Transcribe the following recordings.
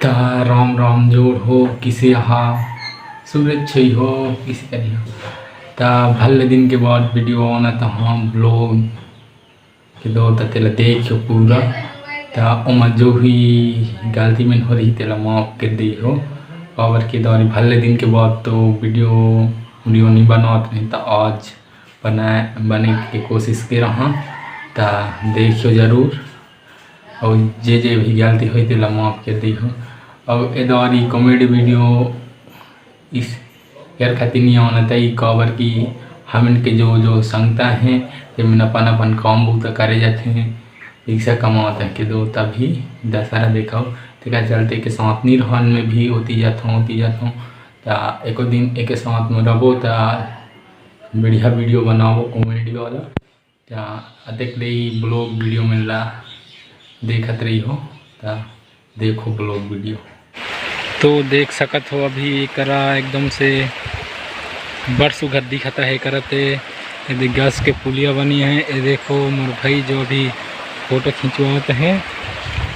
ता राम राम जोड़ हो किसे हा सूरज छई हो किसी करी हो ता भले दिन के बाद वीडियो आना ता हम ब्लॉग के दो ता तेला देखो पूरा ता उमा जो हुई गलती में हो रही तेला माफ कर दी हो पावर के दौरी भले दिन के बाद तो वीडियो वीडियो नहीं बनाते नहीं ता आज बने की कोशिश कर रहा ता देखियो जरूर और जे भी गलती हुई तेला माफ कर दी हो और इधर कॉमेडी वीडियो इस यार खातिर नहीं आना चाहिए कवर की हम इनके जो जो संगता हैं जब मैंने अपन काम बहुत करे जाते हैं पैसा कमाते हैं कि दो तभी दशहरा देखा तो क्या चलते के साथ नहीं रहन में भी होती जाता हूँ तो एको दिन एक साथ में रहो तो बढ़िया वीडियो बनाओ कॉमेडी वाला तो देख रही ब्लॉग वीडियो मिल देखत रही हो तो देखो ब्लॉग वीडियो तो देख सकत हो अभी करा एकदम से बरस उघर दिखता है करते यदि गैस के पुलिया बनी है ये देखो मोर भाई जो अभी फोटो खिंचवाते हैं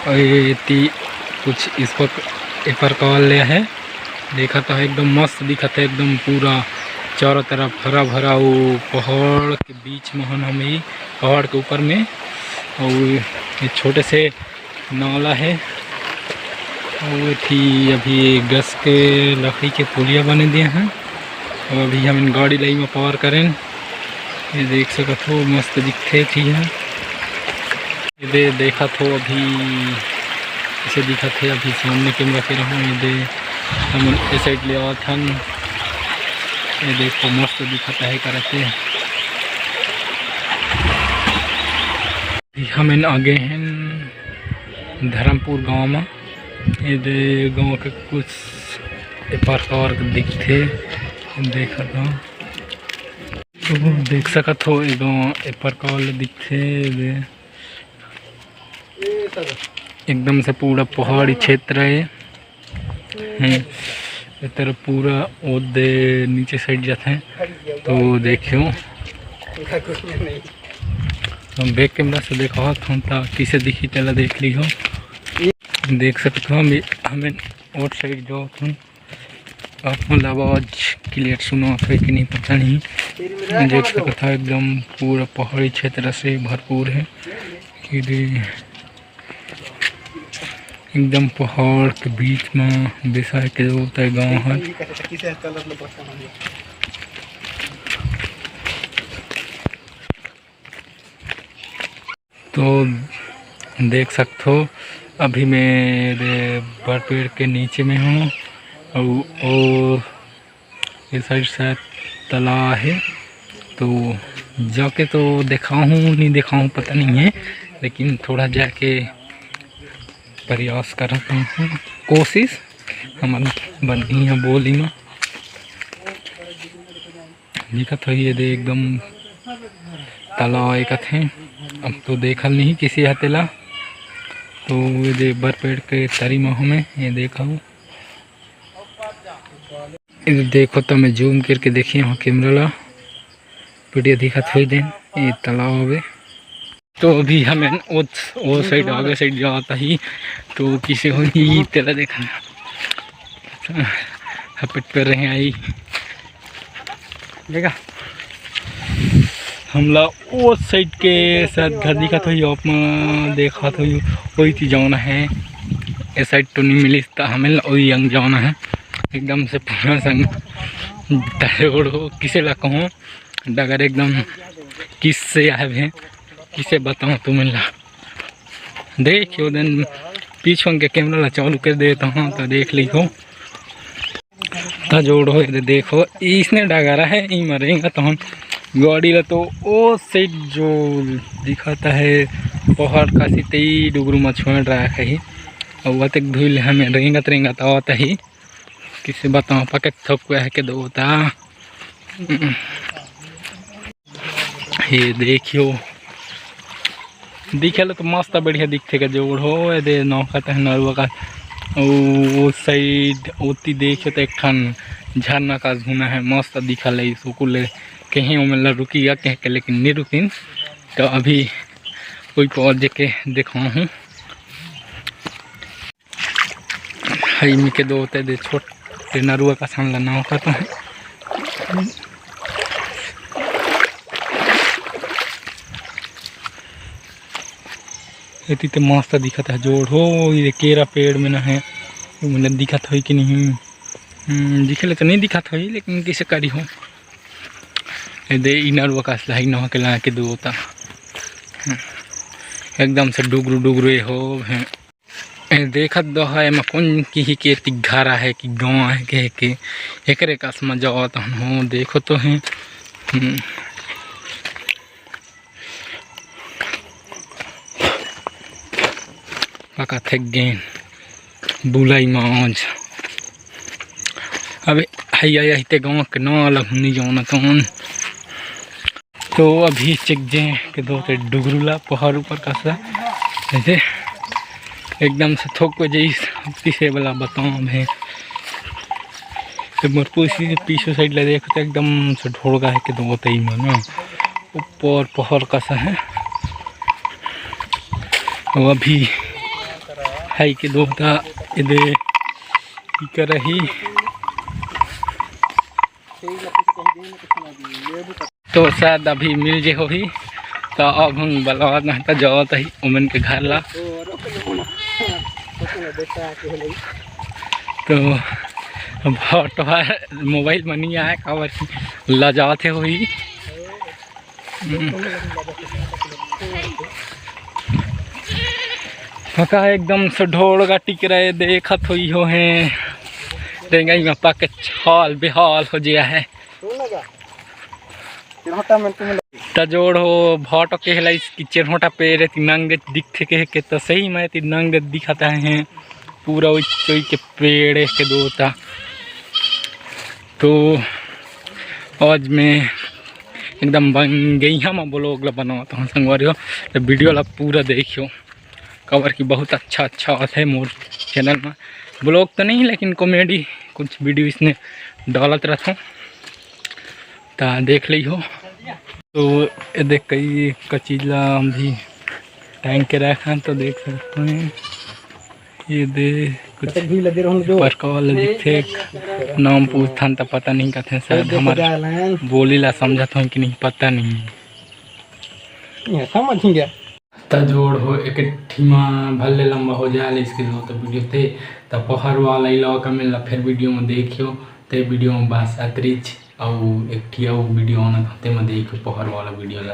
और ये कुछ इसको पेपर कॉल लिया है देखा तो एकदम मस्त दिखता है एकदम पूरा चारों तरफ हरा भरा वो पहाड़ के बीच में हम ही पहाड़ के ऊपर में और ये छोटे से नाला है और थी अभी गैस के लकड़ी के पुलिया बने दिए हैं और अभी हम इन गाड़ी लाई में पावर करें ये देख सकत हो मस्त दिखते थी है ये देखा तो अभी इसे दिखा थे अभी सामने कैमरा के रहूँ ये हम इस साइड ले आवा था ये देखो मस्त दिखाता है करते हम इन आगे हैं धर्मपुर गांव में ये गांव के कुछ प्रकार दिखते देखा था तो देख सकत हो ये गाँव प्रकार दिखते एकदम से पूरा पहाड़ी क्षेत्र है इधर पूरा ओदे नीचे साइड जाते हैं तो देखियो हम बैक कैमरा से देखा था किसे दिखी चला देख ली हो देख सकते हो हमें और साइड जो आप मतलब आवाज क्लियर सुना था कि नहीं पता नहीं देख सकता था एकदम पूरा पहाड़ी क्षेत्र से भरपूर है कि एकदम पहाड़ के बीच में बेसाय के होता है गाँव है तो देख सकते हो अभी मेरे बड़ पेड़ के नीचे में हूँ और इस साइड शायद तालाब है तो जाके तो दिखाऊँ नहीं दिखाऊँ पता नहीं है लेकिन थोड़ा जाके प्रयास करता हूँ कोशिश हमारी बननी है बोली में दिखत हो ये दे एकदम तालाब एक थे अब तो देखल नहीं किसी हतेला तो ये दे बर पेड़ के तरी में हमें ये देखा हूँ इधर देखो तो मैं जूम करके देखिए वहाँ कैमरा ला वीडियो दिखत हो दें ये तालाब है तो अभी हमें वो साइड आगे साइड जाता ही तो किसे हो ही तेरा देखा हपट कर रहे हैं आई देखा हमला वो साइड के साथ घर दिखा था आप में देखा था वही चीज जाना है इस साइड तो नहीं मिली हमें वही यंग जाना है एकदम से पूरा संग हो किसे ला कहूँ डगर एकदम किससे आए हैं किसे बताऊँ तुम्हें ला देखियो दिन पीछे के कैमरा ला चालू कर देता हूँ तो देख लिखो तो जोड़ो देखो इसने डगारा है ये मरेगा तो हम गाड़ी ला तो वो साइड जो दिखाता है पहाड़ का सीते डुगरू में छोड़ रहा है और वह तक धुल हमें रेंगा तो आता ही किसे बताऊँ पकड़ थप है के दो था ये देखियो दिखे तो मस्त बढ़िया दिखेगा जोड़ हो दे नौका है नरवा का वो साइड ओती देखियो तो एक खान झरना का धुना है मस्त दिखा ले सुकुल कहीं मतलब रुकी या कह के लेकिन नहीं रुकी तो अभी कोई पौधे के दिखाऊँ हूँ हाई में के दो ते दे छोटे नरुआ का सामना नाव करता है। इतनी तो मस्त दिखत है जोड़ हो ये केरा पेड़ में ना है मैंने दिखत हो कि नहीं दिखे तो नहीं दिखत हो लेकिन कैसे करी हो दे इनर वकास लाई न के ला के दो एकदम से डुगरू डुगरू हो है देखत दो है मैं कौन की के तिघारा है कि गाँव है के एकरे कास में जाओ तो हो देखो तो है पका थे गेन बुलाई मौज अबे हैया यही गाँव के न अलग नहीं जाना तो अभी चेक जे के दो ते डुगरूला पहाड़ ऊपर का ऐसे एकदम से थोक को जैसे वाला बताऊँ है तो मरपूसी से पीछे साइड ले देखो तो एकदम से ढोड़गा है कि दो तई में ना ऊपर पहाड़ का सा है तो अभी है कि दो इधर कर रही तो शायद अभी मिल जे हो ही तो अब हम बलवाद में तो जाओ तो ही उमन के घर ला तो फोटो मोबाइल में नहीं आया कावर ला जाते हो ही पका एकदम से ढोड़ का टिक रहे देखत हुई हो हैं रेंगाई में पक छाल बेहाल हो गया है तजोड़ हो भाटो के हला इसकी चिरहोटा पे नंग दिखते के तो सही में नंग दिखाता है पूरा वही के पेड़ के दोता तो आज मैं एकदम बन गई हम ब्लॉग ला बनाता हूँ संगवारी हो तो वीडियो ला पूरा देखियो कवर की बहुत अच्छा है मोर चैनल में ब्लॉग तो नहीं लेकिन कॉमेडी कुछ वीडियो इसने डालत रहता हूँ तो देख ली हो तो ये देख कई कचीला भी टांग के रखा तो देख सकते हैं ये दे कुछ पर कॉल दिखे नाम पूछता तो पता नहीं कहते शायद हमारे बोली ला समझता हूँ कि नहीं पता नहीं समझेंगे तजोड़ हो एक ठीमा भले लंबा हो जाए इसके जो तो वीडियो थे तो पहाड़ वाला इलाका में फिर वीडियो में देखियो तो वीडियो में बस अतरिच और एक वीडियो आना था में देखियो पहाड़ वाला वीडियो ला